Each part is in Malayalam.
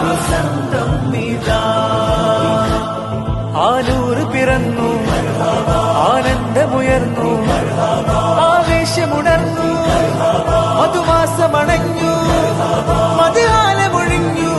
വസന്തം ഇതാ. ആനൂറ് പിറന്നു, ആനന്ദമുയർന്നു, ആവേശമുണർന്നു, മധുമാസമണഞ്ഞു, മധുകാലമൊഴിഞ്ഞു.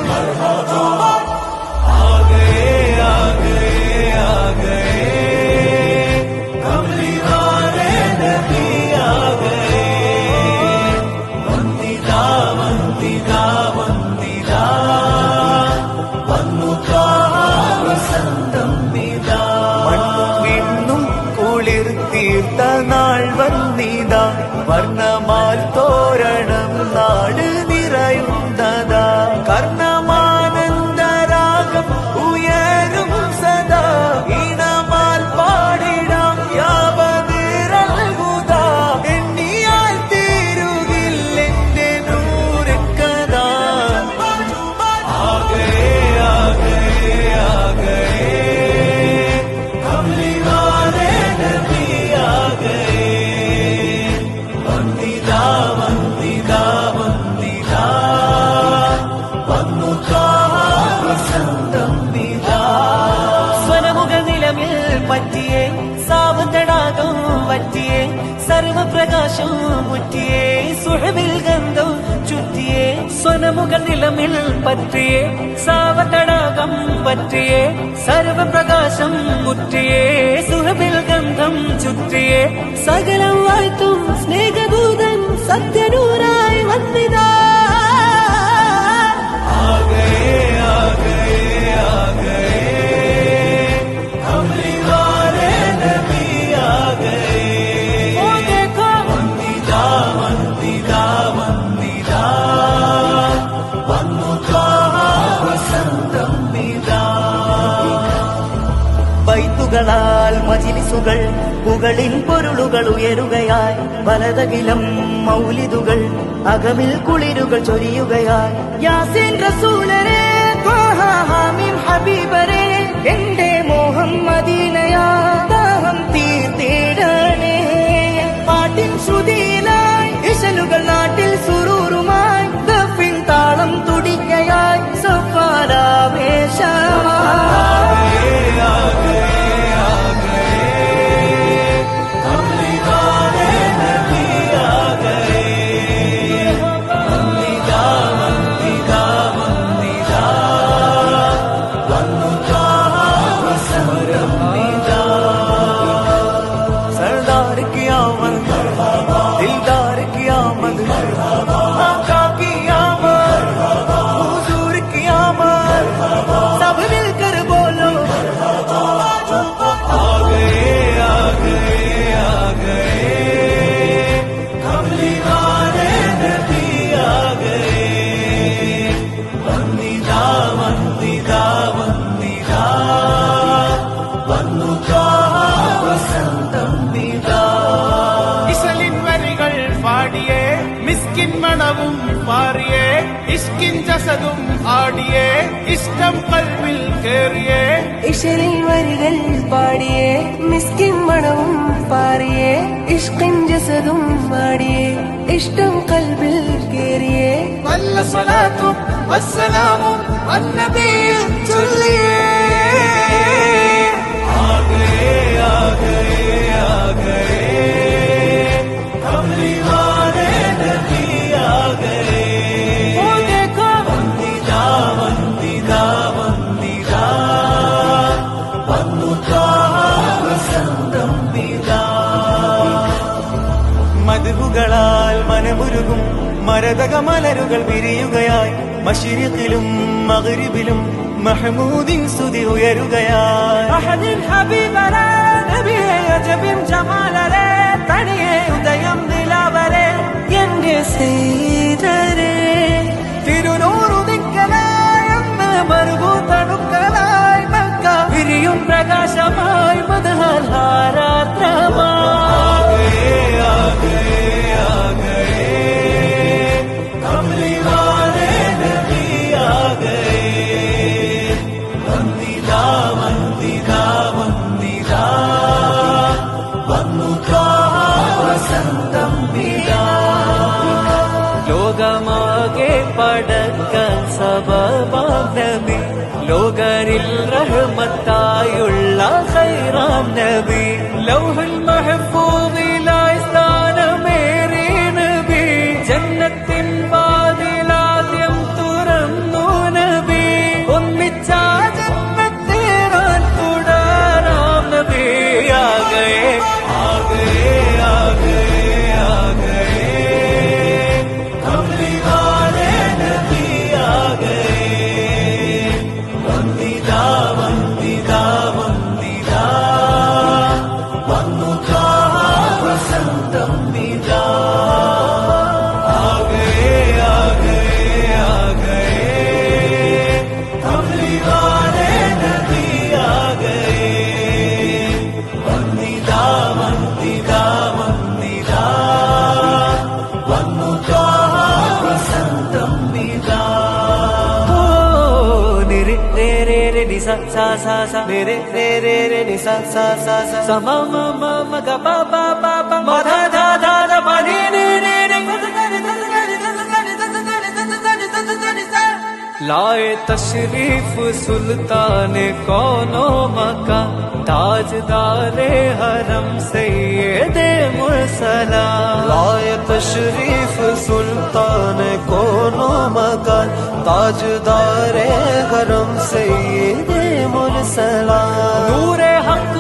തീർത്ത നാൾ വന്നിതാ, വർണ്ണമാൽ തോരണം നാട് നിറയുന്നതാ. കർണമാനന്ദരാഗം ഉയരും സദാ, ഈണമാൽ പാടിടാം യാവതിരൽഹുദാ. എണ്ണിയാൽ തീരുകില്ലെന്റെ നൂറുകഥാ. ആകെ ആകെ ആകെ സ്വനമുഖ നിലമിൽ പറ്റിയേ, സാവതടാകം പറ്റിയേ, സർവപ്രകാശം മുറ്റിയേ, സുഹബിൽ ഗന്ധം ചുറ്റിയേ. സ്വനമുഖ നിലമിൽ പറ്റിയേ, സാവതടാകം പറ്റിയേ, സർവപ്രകാശം മുറ്റിയേ, സുഹബിൽ ഗന്ധം ചുറ്റിയേ. സകലം വാഴ്ത്തും സ്നേഹദൂതൻ സത്യനൂരായി വന്നിതാ. ബൈത്തുകളാൽ മജിലിസുകൾ, പുകളിൻ പൊരുളുകൾ ഉയരുകയായി, പലതകിലം മൗലിദുകൾ, അകമിൽ കുളിരുകൾ ചൊരിയുകയായി. യാസീൻ റസൂലരെ, ത്വാഹ ഹാമിം ഹബീബരെ, എന്റെ മോഹം മദീനയാ, ദാഹം തീർത്തിടണേ. പാട്ടിൻ ശ്രുതിയിലായി ഇശലുകൾ നാട്ടിൽ സുറൂറുമായി, ദഫിൻ താളം തുടിക്കയായി സഫാരാവേശമായി. മിസ്കിൻ മണവും പാറിയേ, ഇഷ്കിൻ ജസദും ആടിയേ, ഇഷ്ടം കൽവിൽ കേറിയേ. ഇശലിൻ വരികൾ പാടിയേ, മിസ്കിൻ മണവും പാറിയേ, ഇഷ്കിൻ ജസദും ആടിയേ, ഇഷ്ടം കൽവിൽ കേറിയേ. വല്ല സ്വലാത്തും വസ്സലാമും വന്നബിയിൽ ചൊല്ലിയേ. ആകെ ആകെ ആകെ മധുകളാൽ മനമുരുകും മരതക മലരുകൾ വിരിയുകയായി, മശ്രിഖിലും മഗ്രിബിലും മഹ്മൂദിൻ സ്തുതി ഉയരുകയായി. അഹദിൻ ഹബീബരേ, നബിയേ അജബിൻ ജമാലരേ, തനിയേ ഉദയം നിലാവരേ, എന്റെ സീതരേ. തിരുനൂറുദിക്കലായി അന്ന് മറുകൂത്തണുക്കളായി, മക്ക വിരിയും പ്രകാശമായി, മദഹൽ ഹാരാത്രമായി. ലോകമാകെ പടക്ക സബബാം നബി ലോകരിൽ റഹ്മത്തായുള്ള ഖൈറാം നബി ലൗഹുൽ മഹ്ഫൂദിലായി സ്ഥാനമേറി നബി ജന്നത്തിൻ വാതിലാദ്യം തുറന്നു നബി ഒന്നിച്ച ജന്നത്തേറാൻ തുടരാം നബി ആഗയേ ആഗയേ ആഗയേ ആഗയേ കമലി വാലേ നബി ആഗയേ വന്ദിതാ വന്ദിതാ വന്ദിതാ വന്നു വസന്തം വിദാ ആഗയേ ആഗയേ ആഗയേ കമലി വാലേ നബി ആഗയേ വന്ദിതാ വന്ദിതാ വന്ദിതാ വന്നു വസന്തം വിദാ നിരെ രേ രേ രേ നി സ സ സ സ നിരെ രേ രേ രേ നി സ സ സ സ സ മ മ മ മ ഗ പ പ പ പ മ ധ ധ ധ ധ പ നി നി നി നി लाए तशरीफ सुल्तान कौनो मका ताजदारे हरम सैयदे मुरसलाम लाए तशरीफ सुल्तान कोनो मकान ताजदारे गरम सैयदे मुरसलाम नूरे हक